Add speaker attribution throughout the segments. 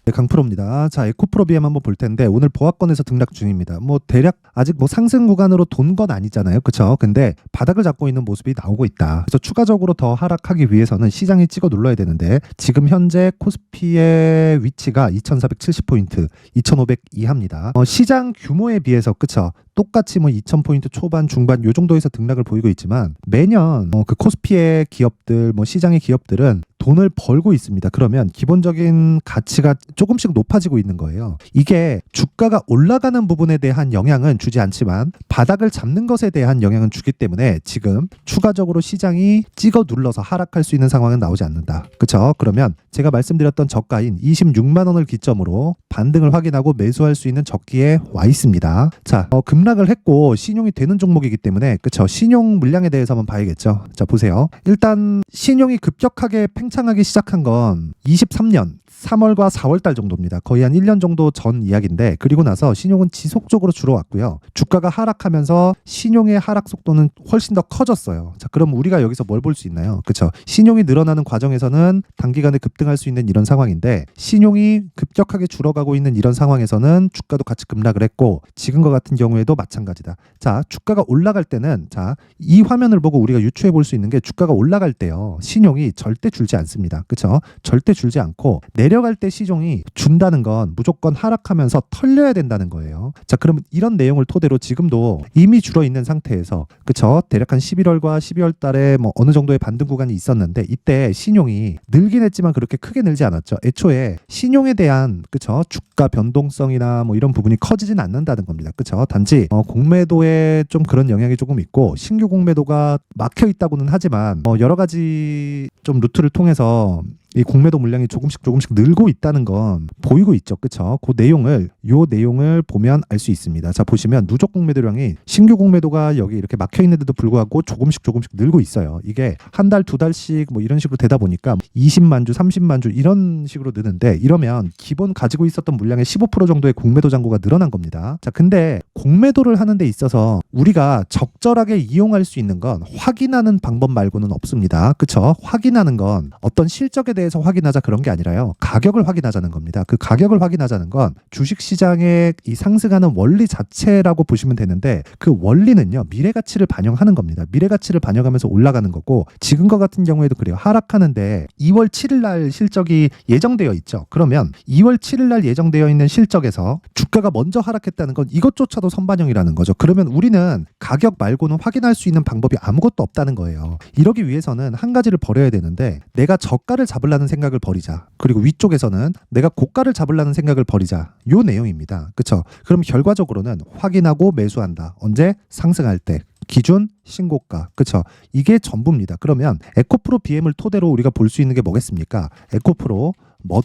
Speaker 1: 네, 강프로입니다. 자, 에코프로 BM 한번 볼 텐데 오늘 보합권에서 등락 중입니다. 뭐 대략 아직 뭐 상승 구간으로 돈 건 아니잖아요. 그쵸? 근데 바닥을 잡고 있는 모습이 나오고 있다. 그래서 추가적으로 더 하락하기 위해서는 시장이 찍어 눌러야 되는데 지금 현재 코스피의 위치가 2470포인트, 2500 이하입니다. 시장 규모에 비해서 그쵸? 똑같이 뭐 2000포인트 초반, 중반 요 정도에서 등락을 보이고 있지만 매년 그 코스피의 기업들, 뭐 시장의 기업들은 돈을 벌고 있습니다. 그러면 기본적인 가치가 조금씩 높아지고 있는 거예요. 이게 주가가 올라가는 부분에 대한 영향은 주지 않지만 바닥을 잡는 것에 대한 영향은 주기 때문에 지금 추가적으로 시장이 찍어 눌러서 하락할 수 있는 상황은 나오지 않는다. 그렇죠? 그러면 제가 말씀드렸던 저가인 26만 원을 기점으로 반등을 확인하고 매수할 수 있는 저기에 와 있습니다. 자, 급락을 했고 신용이 되는 종목이기 때문에 그렇죠? 신용 물량에 대해서 한번 봐야겠죠. 자, 보세요. 일단 신용이 급격하게 팽창하기 시작한 건 23년 3월과 4월 달 정도입니다. 거의 한 1년 정도 전 이야기인데 그리고 나서 신용은 지속적으로 줄어왔고요. 주가가 하락하면서 신용의 하락 속도는 훨씬 더 커졌어요. 자, 그럼 우리가 여기서 뭘 볼 수 있나요? 그렇죠? 신용이 늘어나는 과정에서는 단기간에 급등할 수 있는 이런 상황인데 신용이 급격하게 줄어가고 있는 이런 상황에서는 주가도 같이 급락을 했고 지금과 같은 경우에도 마찬가지다. 자, 주가가 올라갈 때는 자, 이 화면을 보고 우리가 유추해 볼 수 있는 게 주가가 올라갈 때요. 신용이 절대 줄지 않습니다. 그렇죠? 절대 줄지 않고 내려갈 때 시종이 준다는 건 무조건 하락하면서 털려야 된다는 거예요. 자, 그럼 이런 내용을 토대로 지금도 이미 줄어 있는 상태에서 그쵸? 대략 한 11월과 12월 달에 뭐 어느 정도의 반등 구간이 있었는데 이때 신용이 늘긴 했지만 그렇게 크게 늘지 않았죠. 애초에 신용에 대한 그쵸? 주가 변동성이나 뭐 이런 부분이 커지진 않는다는 겁니다. 그쵸? 단지 공매도에 좀 그런 영향이 조금 있고 신규 공매도가 막혀 있다고는 하지만 여러 가지 좀 루트를 통해서 이 공매도 물량이 조금씩 늘고 있다는 건 보이고 있죠. 그쵸? 요 내용을 보면 알 수 있습니다. 자, 보시면 누적 공매도량이 신규 공매도가 여기 이렇게 막혀 있는데도 불구하고 조금씩 늘고 있어요. 이게 한 달, 두 달씩 뭐 이런 식으로 되다 보니까 20만 주, 30만 주 이런 식으로 느는데 이러면 기본 가지고 있었던 물량의 15% 정도의 공매도 잔고가 늘어난 겁니다. 자, 근데 공매도를 하는 데 있어서 우리가 적절하게 이용할 수 있는 건 확인하는 방법 말고는 없습니다. 그쵸? 확인하는 건 어떤 실적에 대해서 확인하자 그런 게 아니라요. 가격을 확인하자는 겁니다. 그 가격을 확인하자는 건 주식시장의 이 상승하는 원리 자체라고 보시면 되는데 그 원리는요. 미래가치를 반영하는 겁니다. 미래가치를 반영하면서 올라가는 거고 지금과 같은 경우에도 그래요. 하락하는데 2월 7일 날 실적이 예정되어 있죠. 그러면 2월 7일 날 예정되어 있는 실적에서 주가가 먼저 하락했다는 건 이것조차도 선반영이라는 거죠. 그러면 우리는 가격 말고는 확인할 수 있는 방법이 아무것도 없다는 거예요. 이러기 위해서는 한 가지를 버려야 되는데 내가 저가를 잡으려는 생각을 버리자. 그리고 위쪽에서는 내가 고가를 잡으려는 생각을 버리자. 요 내용입니다. 그렇죠? 그럼 결과적으로는 확인하고 매수한다. 언제? 상승할 때. 기준 신고가. 그렇죠? 이게 전부입니다. 그러면 에코프로 BM을 토대로 우리가 볼 수 있는 게 뭐겠습니까? 에코프로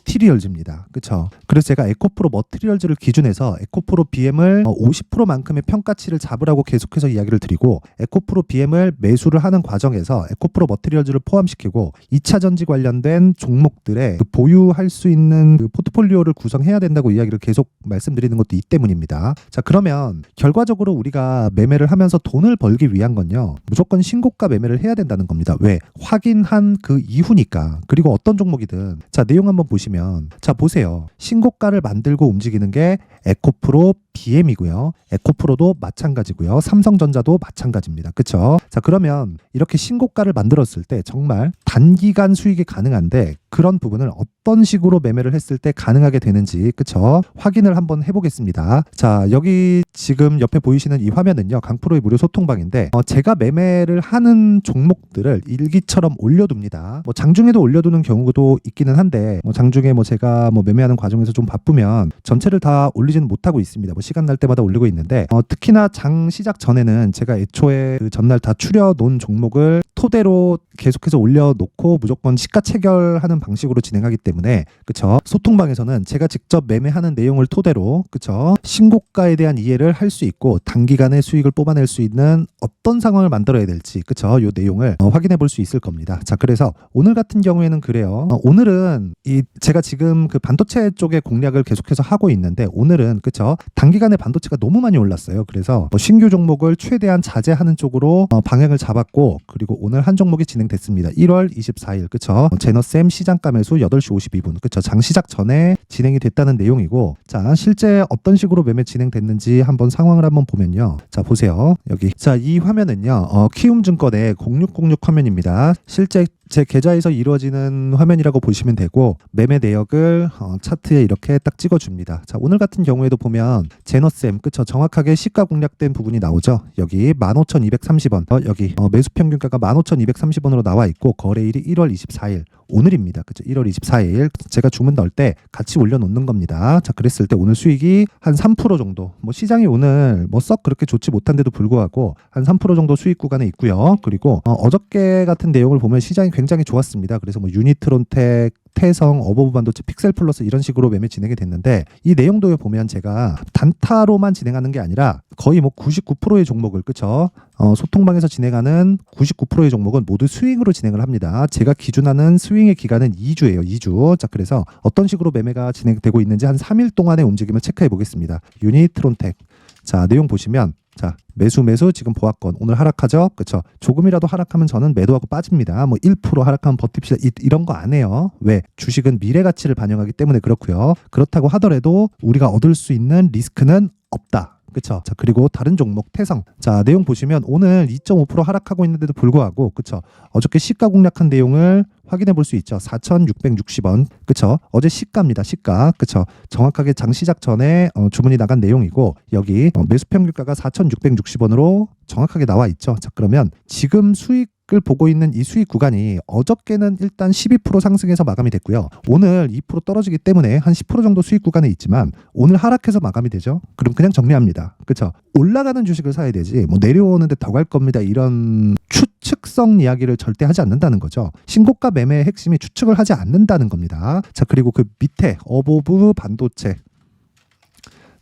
Speaker 1: 머티리얼즈입니다. 그렇죠? 그래서 제가 에코프로 머티리얼즈를 기준해서 에코프로 BM을 50%만큼의 평가치를 잡으라고 계속해서 이야기를 드리고 에코프로 BM을 매수를 하는 과정에서 에코프로 머티리얼즈를 포함시키고 2차 전지 관련된 종목들의 그 보유할 수 있는 그 포트폴리오를 구성해야 된다고 이야기를 계속 말씀드리는 것도 이 때문입니다. 자, 그러면 결과적으로 우리가 매매를 하면서 돈을 벌기 위한 건요. 무조건 신고가 매매를 해야 된다는 겁니다. 왜? 확인한 그 이후니까. 그리고 어떤 종목이든 자, 내용 한번 보시면 자, 보세요. 신고가를 만들고 움직이는 게 에코프로 BM이고요. 에코프로도 마찬가지고요. 삼성전자도 마찬가지입니다. 그렇죠? 자, 그러면 이렇게 신고가를 만들었을 때 정말 단기간 수익이 가능한데 그런 부분을 어떤 식으로 매매를 했을 때 가능하게 되는지 그쵸? 확인을 한번 해보겠습니다. 자, 여기 지금 옆에 보이시는 이 화면은요. 강프로의 무료 소통방인데 제가 매매를 하는 종목들을 일기처럼 올려둡니다. 뭐 장중에도 올려두는 경우도 있기는 한데 뭐 장중에 뭐 제가 뭐 매매하는 과정에서 좀 바쁘면 전체를 다 올리지는 못하고 있습니다. 뭐 시간 날 때마다 올리고 있는데 특히나 장 시작 전에는 제가 애초에 그 전날 다 추려놓은 종목을 토대로 계속해서 올려놓고 무조건 시가 체결하는 방식으로 진행하기 때문에 그쵸? 소통방에서는 제가 직접 매매하는 내용을 토대로 그쵸? 신고가에 대한 이해를 할 수 있고 단기간에 수익을 뽑아낼 수 있는 어떤 상황을 만들어야 될지 그쵸? 요 내용을 확인해 볼 수 있을 겁니다. 자, 그래서 오늘 같은 경우에는 그래요. 오늘은 제가 지금 그 반도체 쪽에 공략을 계속해서 하고 있는데 오늘은 그쵸? 단기간에 반도체가 너무 많이 올랐어요. 그래서 신규 종목을 최대한 자제하는 쪽으로 방향을 잡았고 그리고 오늘 한 종목이 진행됐습니다. 1월 24일 그쵸? 제너셈 시장 시장가 매수 8시 52분. 그쵸? 장 시작 전에 진행이 됐다는 내용이고, 자, 실제 어떤 식으로 매매 진행됐는지 한번 상황을 한번 보면요. 자, 보세요. 여기. 자, 이 화면은요. 키움증권의 0606 화면입니다. 실제 제 계좌에서 이루어지는 화면이라고 보시면 되고, 매매 내역을 차트에 이렇게 딱 찍어줍니다. 자, 오늘 같은 경우에도 보면 제너쌤, 그쵸? 정확하게 시가 공략된 부분이 나오죠. 여기 15,230원, 여기 매수 평균가가 15,230원으로 나와 있고, 거래일이 1월 24일 오늘입니다. 그쵸? 1월 24일 제가 주문 넣을 때 같이 올려놓는 겁니다. 자, 그랬을 때 오늘 수익이 한 3% 정도, 뭐 시장이 오늘 뭐 썩 그렇게 좋지 못한데도 불구하고 한 3% 정도 수익 구간에 있고요. 그리고 어저께 같은 내용을 보면 시장이 굉장히 좋았습니다. 그래서 뭐 유니트론텍, 태성, 어버브 반도체, 픽셀 플러스 이런 식으로 매매 진행이 됐는데, 이 내용도 보면 제가 단타로만 진행하는 게 아니라 거의 뭐 99%의 종목을, 그쵸? 소통방에서 진행하는 99%의 종목은 모두 스윙으로 진행을 합니다. 제가 기준하는 스윙의 기간은 2주예요. 2주. 자, 그래서 어떤 식으로 매매가 진행되고 있는지 한 3일 동안의 움직임을 체크해 보겠습니다. 유니트론텍. 자, 내용 보시면, 자, 매수 지금 보았건 오늘 하락하죠. 그렇죠? 조금이라도 하락하면 저는 매도하고 빠집니다. 뭐 1% 하락하면 버팁시다. 이런 거 안 해요. 왜? 주식은 미래 가치를 반영하기 때문에 그렇고요. 그렇다고 하더라도 우리가 얻을 수 있는 리스크는 없다. 그쵸? 자, 그리고 다른 종목 태성. 자, 내용 보시면 오늘 2.5% 하락하고 있는데도 불구하고, 그쵸? 어저께 시가 공략한 내용을 확인해 볼 수 있죠. 4,660원. 그쵸? 어제 시가입니다. 시가. 그쵸? 정확하게 장 시작 전에 주문이 나간 내용이고, 여기 매수 평균가가 4,660원으로 정확하게 나와 있죠. 자, 그러면 지금 수익을 보고 있는 이 수익 구간이 어저께는 일단 12% 상승해서 마감이 됐고요. 오늘 2% 떨어지기 때문에 한 10% 정도 수익 구간에 있지만 오늘 하락해서 마감이 되죠. 그럼 그냥 정리합니다. 그렇죠? 올라가는 주식을 사야 되지 뭐 내려오는데 더 갈 겁니다. 이런 추측성 이야기를 절대 하지 않는다는 거죠. 신고가 매매의 핵심이 추측을 하지 않는다는 겁니다. 자, 그리고 그 밑에 어보브 반도체.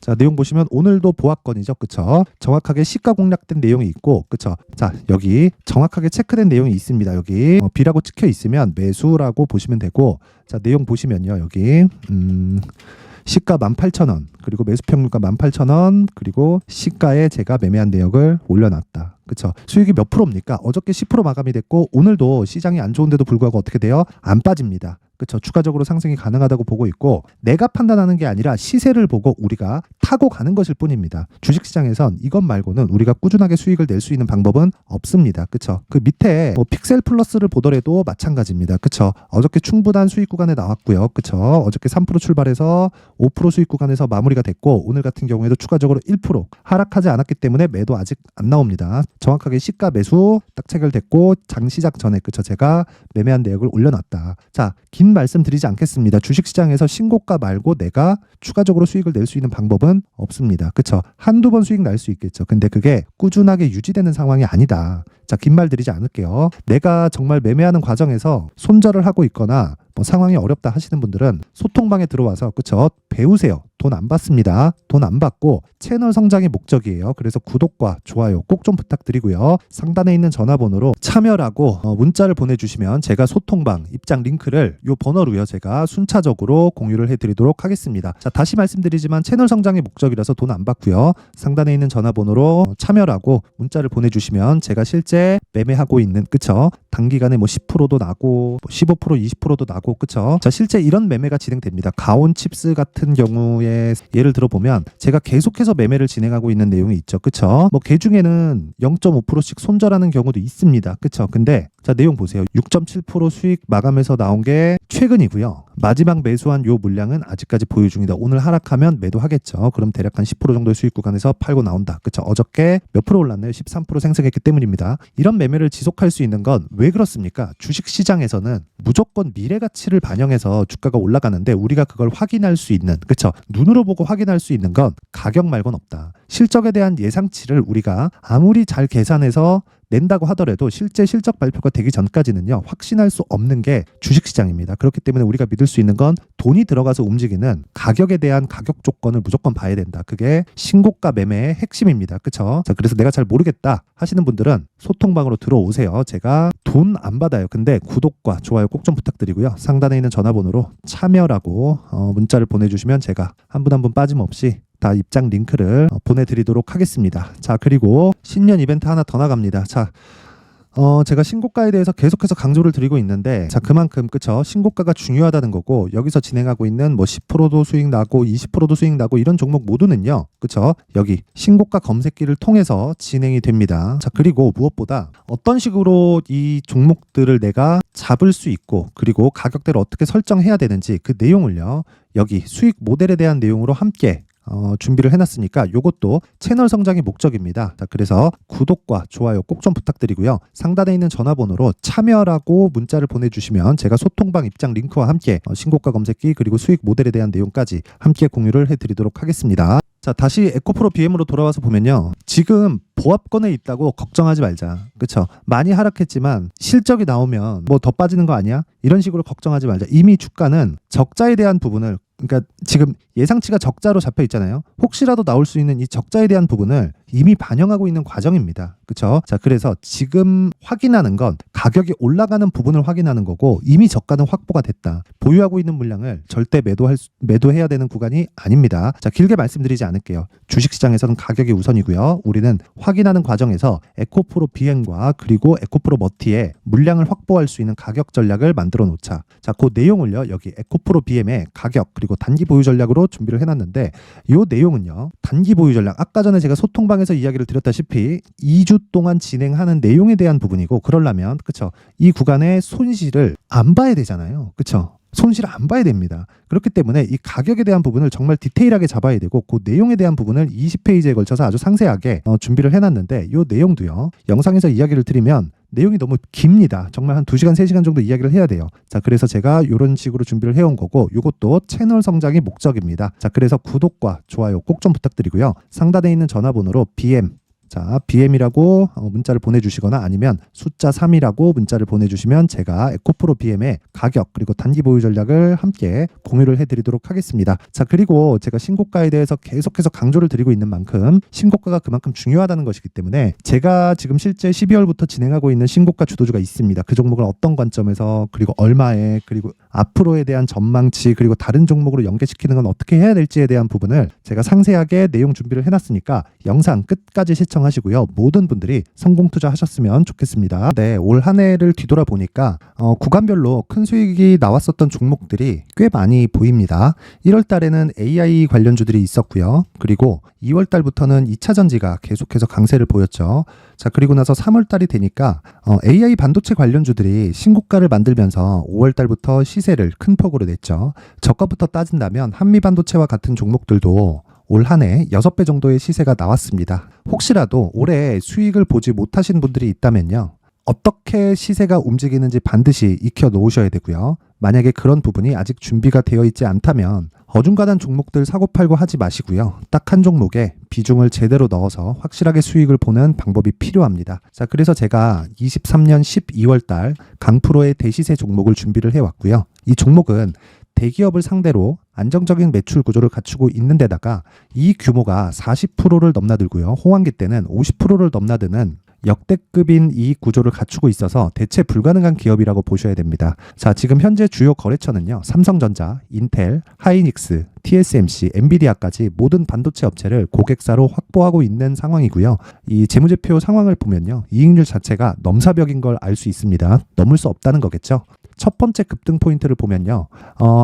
Speaker 1: 자, 내용 보시면 오늘도 보합권이죠. 그쵸? 정확하게 시가 공략된 내용이 있고, 그쵸? 자, 여기 정확하게 체크된 내용이 있습니다. 여기 B라고 찍혀 있으면 매수라고 보시면 되고, 자, 내용 보시면요. 여기 시가 18,000원, 그리고 매수 평균가 18,000원, 그리고 시가에 제가 매매한 내역을 올려놨다. 그쵸? 수익이 몇 프로입니까? 어저께 10% 마감이 됐고, 오늘도 시장이 안 좋은데도 불구하고 어떻게 돼요? 안 빠집니다. 그쵸? 추가적으로 상승이 가능하다고 보고 있고, 내가 판단하는 게 아니라 시세를 보고 우리가 타고 가는 것일 뿐입니다. 주식시장에선 이것 말고는 우리가 꾸준하게 수익을 낼 수 있는 방법은 없습니다. 그쵸? 그 밑에 뭐 픽셀 플러스를 보더라도 마찬가지입니다. 그쵸? 어저께 충분한 수익 구간에 나왔고요. 그쵸? 어저께 3% 출발해서 5% 수익 구간에서 마무리가 됐고, 오늘 같은 경우에도 추가적으로 1% 하락하지 않았기 때문에 매도 아직 안 나옵니다. 정확하게 시가 매수 딱 체결됐고, 장 시작 전에, 그쵸? 제가 매매한 내역을 올려놨다. 자, 긴 말씀 드리지 않겠습니다. 주식시장에서 신고가 말고 내가 추가적으로 수익을 낼 수 있는 방법은 없습니다. 그쵸? 한두 번 수익 날 수 있겠죠. 근데 그게 꾸준하게 유지되는 상황이 아니다. 자, 긴 말 드리지 않을게요. 내가 정말 매매하는 과정에서 손절을 하고 있거나 뭐 상황이 어렵다 하시는 분들은 소통방에 들어와서, 그쵸? 배우세요. 돈 안 받습니다. 돈 안 받고 채널 성장이 목적이에요. 그래서 구독과 좋아요 꼭 좀 부탁드리고요. 상단에 있는 전화번호로 참여라고 문자를 보내주시면 제가 소통방 입장 링크를 요 번호로요 제가 순차적으로 공유를 해드리도록 하겠습니다. 자, 다시 말씀드리지만 채널 성장이 목적이라서 돈 안 받고요. 상단에 있는 전화번호로 참여라고 문자를 보내주시면 제가 실제 매매하고 있는, 그쵸? 단기간에 뭐 10%도 나고 15% 20%도 나고, 그쵸? 자, 실제 이런 매매가 진행됩니다. 가온칩스 같은 경우에 예를 들어 보면 제가 계속해서 매매를 진행하고 있는 내용이 있죠. 그쵸? 뭐 개 중에는 0.5%씩 손절하는 경우도 있습니다. 그쵸? 근데 자, 내용 보세요. 6.7% 수익 마감해서 나온 게 최근이고요. 마지막 매수한 요 물량은 아직까지 보유 중이다. 오늘 하락하면 매도하겠죠. 그럼 대략 한 10% 정도의 수익 구간에서 팔고 나온다. 그쵸? 어저께 몇 프로 올랐나요? 13% 생성했기 때문입니다. 이런 매매를 지속할 수 있는 건 왜 그렇습니까? 주식시장에서는 무조건 미래 가치를 반영해서 주가가 올라가는데 우리가 그걸 확인할 수 있는, 그쵸? 눈으로 보고 확인할 수 있는 건 가격 말고는 없다. 실적에 대한 예상치를 우리가 아무리 잘 계산해서 낸다고 하더라도 실제 실적 발표가 되기 전까지는요 확신할 수 없는 게 주식시장입니다. 그렇기 때문에 우리가 믿을 수 있는 건 돈이 들어가서 움직이는 가격에 대한 가격 조건을 무조건 봐야 된다. 그게 신고가 매매의 핵심입니다. 그쵸? 자, 그래서 내가 잘 모르겠다 하시는 분들은 소통방으로 들어오세요. 제가 돈 안 받아요. 근데 구독과 좋아요 꼭 좀 부탁드리고요. 상단에 있는 전화번호로 참여라고 문자를 보내주시면 제가 한 분 한 분 빠짐없이 다 입장 링크를 보내드리도록 하겠습니다. 자, 그리고 신년 이벤트 하나 더 나갑니다. 자, 제가 신고가에 대해서 계속해서 강조를 드리고 있는데, 자, 그만큼, 그쵸? 신고가가 중요하다는 거고, 여기서 진행하고 있는 뭐 10%도 수익 나고, 20%도 수익 나고, 이런 종목 모두는요, 그쵸? 여기 신고가 검색기를 통해서 진행이 됩니다. 자, 그리고 무엇보다 어떤 식으로 이 종목들을 내가 잡을 수 있고, 그리고 가격대를 어떻게 설정해야 되는지 그 내용을요, 여기 수익 모델에 대한 내용으로 함께 준비를 해놨으니까 이것도 채널 성장의 목적입니다. 자, 그래서 구독과 좋아요 꼭 좀 부탁드리고요. 상단에 있는 전화번호로 참여라고 문자를 보내주시면 제가 소통방 입장 링크와 함께 신고가 검색기 그리고 수익 모델에 대한 내용까지 함께 공유를 해드리도록 하겠습니다. 자, 다시 에코프로 BM으로 돌아와서 보면요. 지금 보합권에 있다고 걱정하지 말자. 그쵸? 많이 하락했지만 실적이 나오면 뭐 더 빠지는 거 아니야? 이런 식으로 걱정하지 말자. 이미 주가는 적자에 대한 부분을, 그러니까 지금 예상치가 적자로 잡혀 있잖아요. 혹시라도 나올 수 있는 이 적자에 대한 부분을 이미 반영하고 있는 과정입니다. 그렇죠? 자, 그래서 지금 확인하는 건 가격이 올라가는 부분을 확인하는 거고, 이미 저가는 확보가 됐다. 보유하고 있는 물량을 절대 매도해야 되는 구간이 아닙니다. 자, 길게 말씀드리지 않을게요. 주식시장에서는 가격이 우선이고요. 우리는 확인하는 과정에서 에코프로 BM과 그리고 에코프로 머티의 물량을 확보할 수 있는 가격 전략을 만들어 놓자. 자, 그 내용을요, 여기 에코프로 BM의 가격 그리고 단기 보유 전략으로 준비를 해놨는데, 이 내용은요, 단기 보유 전략, 아까 전에 제가 소통방에서 이야기를 드렸다시피 2주 동안 진행하는 내용에 대한 부분이고, 그러려면 그쵸, 이 구간의 손실을 안 봐야 되잖아요. 그쵸? 손실을 안 봐야 됩니다. 그렇기 때문에 이 가격에 대한 부분을 정말 디테일하게 잡아야 되고, 그 내용에 대한 부분을 20페이지에 걸쳐서 아주 상세하게 준비를 해놨는데, 이 내용도요, 영상에서 이야기를 드리면 내용이 너무 깁니다. 정말 한 2시간, 3시간 정도 이야기를 해야 돼요. 자, 그래서 제가 이런 식으로 준비를 해온 거고, 이것도 채널 성장이 목적입니다. 자, 그래서 구독과 좋아요 꼭 좀 부탁드리고요. 상단에 있는 전화번호로 BM, 자, BM이라고 문자를 보내주시거나 아니면 숫자 3이라고 문자를 보내주시면 제가 에코프로 BM의 가격 그리고 단기 보유 전략을 함께 공유를 해드리도록 하겠습니다. 자, 그리고 제가 신고가에 대해서 계속해서 강조를 드리고 있는 만큼 신고가가 그만큼 중요하다는 것이기 때문에, 제가 지금 실제 12월부터 진행하고 있는 신고가 주도주가 있습니다. 그 종목을 어떤 관점에서, 그리고 얼마에, 그리고 앞으로에 대한 전망치, 그리고 다른 종목으로 연계시키는 건 어떻게 해야 될지에 대한 부분을 제가 상세하게 내용 준비를 해놨으니까 영상 끝까지 시청하시고요. 모든 분들이 성공 투자하셨으면 좋겠습니다. 네, 올 한 해를 뒤돌아보니까 구간별로 큰 수익이 나왔었던 종목들이 꽤 많이 보입니다. 1월 달에는 AI 관련주들이 있었고요. 그리고 2월 달부터는 2차 전지가 계속해서 강세를 보였죠. 자, 그리고 나서 3월 달이 되니까 AI 반도체 관련주들이 신고가를 만들면서 5월 달부터 시세를 큰 폭으로 냈죠. 저가부터 따진다면 한미반도체와 같은 종목들도 올 한 해 6배 정도의 시세가 나왔습니다. 혹시라도 올해 수익을 보지 못하신 분들이 있다면요, 어떻게 시세가 움직이는지 반드시 익혀 놓으셔야 되고요. 만약에 그런 부분이 아직 준비가 되어 있지 않다면 어중간한 종목들 사고팔고 하지 마시고요. 딱 한 종목에 비중을 제대로 넣어서 확실하게 수익을 보는 방법이 필요합니다. 자, 그래서 제가 23년 12월 달 강프로의 대시세 종목을 준비를 해왔고요. 이 종목은 대기업을 상대로 안정적인 매출 구조를 갖추고 있는 데다가 이 규모가 40%를 넘나들고요. 호황기 때는 50%를 넘나드는 역대급인 이익 구조를 갖추고 있어서 대체 불가능한 기업이라고 보셔야 됩니다. 자, 지금 현재 주요 거래처는요, 삼성전자, 인텔, 하이닉스, TSMC, 엔비디아까지 모든 반도체 업체를 고객사로 확보하고 있는 상황이고요. 이 재무제표 상황을 보면요, 이익률 자체가 넘사벽인 걸 알 수 있습니다. 넘을 수 없다는 거겠죠. 첫 번째 급등 포인트를 보면요,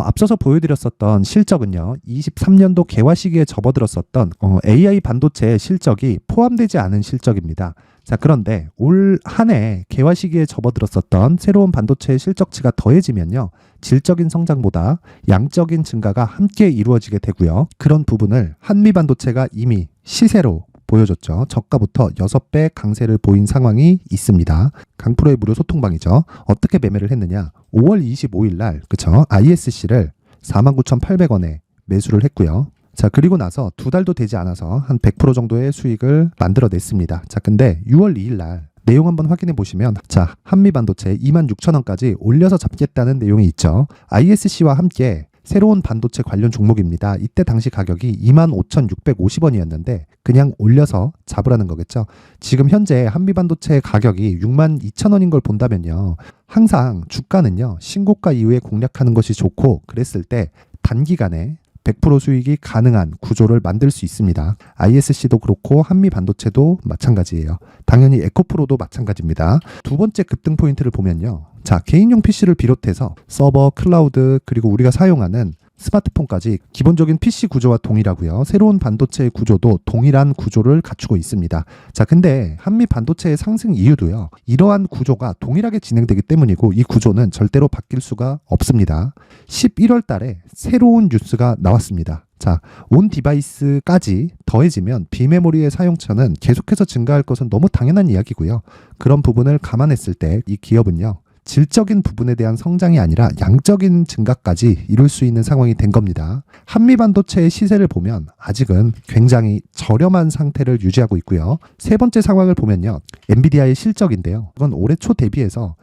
Speaker 1: 앞서서 보여드렸었던 실적은요, 23년도 개화 시기에 접어들었었던 AI 반도체 실적이 포함되지 않은 실적입니다. 자, 그런데 올 한 해 개화 시기에 접어들었었던 새로운 반도체의 실적치가 더해지면요, 질적인 성장보다 양적인 증가가 함께 이루어지게 되고요. 그런 부분을 한미반도체가 이미 시세로 보여줬죠. 저가부터 6배 강세를 보인 상황이 있습니다. 강프로의 무료 소통방이죠. 어떻게 매매를 했느냐? 5월 25일 날, 그쵸? ISC를 49,800원에 매수를 했고요. 자, 그리고 나서 2달도 되지 않아서 한 100% 정도의 수익을 만들어냈습니다. 자, 근데 6월 2일 날 내용 한번 확인해 보시면, 자, 한미반도체 26,000원까지 올려서 잡겠다는 내용이 있죠. ISC와 함께 새로운 반도체 관련 종목입니다. 이때 당시 가격이 25,650원이었는데 그냥 올려서 잡으라는 거겠죠. 지금 현재 한미반도체 가격이 62,000원인 걸 본다면요, 항상 주가는요, 신고가 이후에 공략하는 것이 좋고, 그랬을 때 단기간에 100% 수익이 가능한 구조를 만들 수 있습니다. ISC도 그렇고 한미반도체도 마찬가지예요. 당연히 에코프로도 마찬가지입니다. 두 번째 급등 포인트를 보면요. 자, 개인용 PC를 비롯해서 서버, 클라우드, 그리고 우리가 사용하는 스마트폰까지 기본적인 PC 구조와 동일하고요. 새로운 반도체의 구조도 동일한 구조를 갖추고 있습니다. 자, 근데 한미 반도체의 상승 이유도요. 이러한 구조가 동일하게 진행되기 때문이고 이 구조는 절대로 바뀔 수가 없습니다. 11월 달에 새로운 뉴스가 나왔습니다. 자, 온 디바이스까지 더해지면 비메모리의 사용처는 계속해서 증가할 것은 너무 당연한 이야기고요. 그런 부분을 감안했을 때 이 기업은요. 질적인 부분에 대한 성장이 아니라 양적인 증가까지 이룰 수 있는 상황이 된 겁니다. 한미반도체의 시세를 보면 아직은 굉장히 저렴한 상태를 유지하고 있고요. 세 번째 상황을 보면요. 엔비디아의 실적인데요. 이건 올해 초 대비해서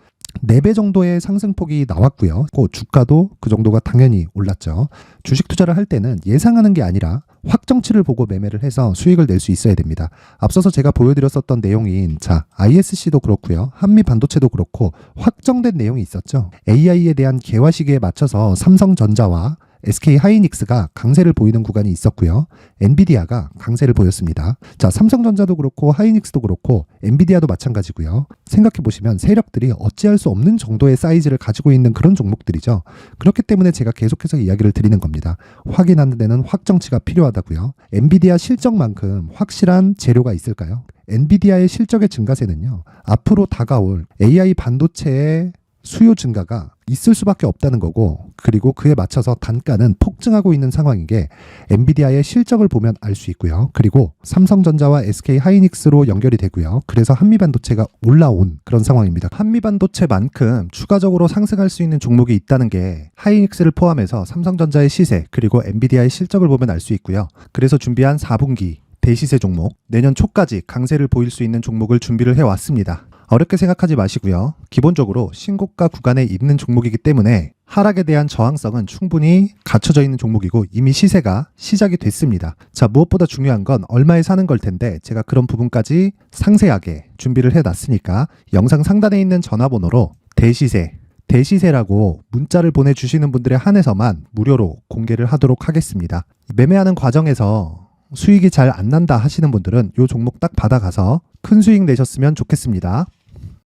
Speaker 1: 4배 정도의 상승폭이 나왔고요. 주가도 그 정도가 당연히 올랐죠. 주식 투자를 할 때는 예상하는 게 아니라 확정치를 보고 매매를 해서 수익을 낼 수 있어야 됩니다. 앞서서 제가 보여드렸었던 내용인 ISC도 그렇고요. 한미 반도체도 그렇고 확정된 내용이 있었죠. AI에 대한 개화 시기에 맞춰서 삼성전자와 SK 하이닉스가 강세를 보이는 구간이 있었고요. 엔비디아가 강세를 보였습니다. 자, 삼성전자도 그렇고 하이닉스도 그렇고 엔비디아도 마찬가지고요. 생각해 보시면 세력들이 어찌할 수 없는 정도의 사이즈를 가지고 있는 그런 종목들이죠. 그렇기 때문에 제가 계속해서 이야기를 드리는 겁니다. 확인하는 데는 확정치가 필요하다고요. 엔비디아 실적만큼 확실한 재료가 있을까요? 엔비디아의 실적의 증가세는요. 앞으로 다가올 AI 반도체의 수요 증가가 있을 수밖에 없다는 거고, 그리고 그에 맞춰서 단가는 폭증하고 있는 상황인 게 엔비디아의 실적을 보면 알 수 있고요. 그리고 삼성전자와 SK 하이닉스로 연결이 되고요. 그래서 한미반도체가 올라온 그런 상황입니다. 한미반도체만큼 추가적으로 상승할 수 있는 종목이 있다는 게 하이닉스를 포함해서 삼성전자의 시세 그리고 엔비디아의 실적을 보면 알 수 있고요. 그래서 준비한 4분기 대시세 종목, 내년 초까지 강세를 보일 수 있는 종목을 준비를 해왔습니다. 어렵게 생각하지 마시고요. 기본적으로 신고가 구간에 있는 종목이기 때문에 하락에 대한 저항성은 충분히 갖춰져 있는 종목이고 이미 시세가 시작이 됐습니다. 자, 무엇보다 중요한 건 얼마에 사는 걸 텐데 제가 그런 부분까지 상세하게 준비를 해놨으니까 영상 상단에 있는 전화번호로 대시세라고 문자를 보내주시는 분들에 한해서만 무료로 공개를 하도록 하겠습니다. 매매하는 과정에서 수익이 잘 안 난다 하시는 분들은 이 종목 딱 받아가서 큰 수익 내셨으면 좋겠습니다.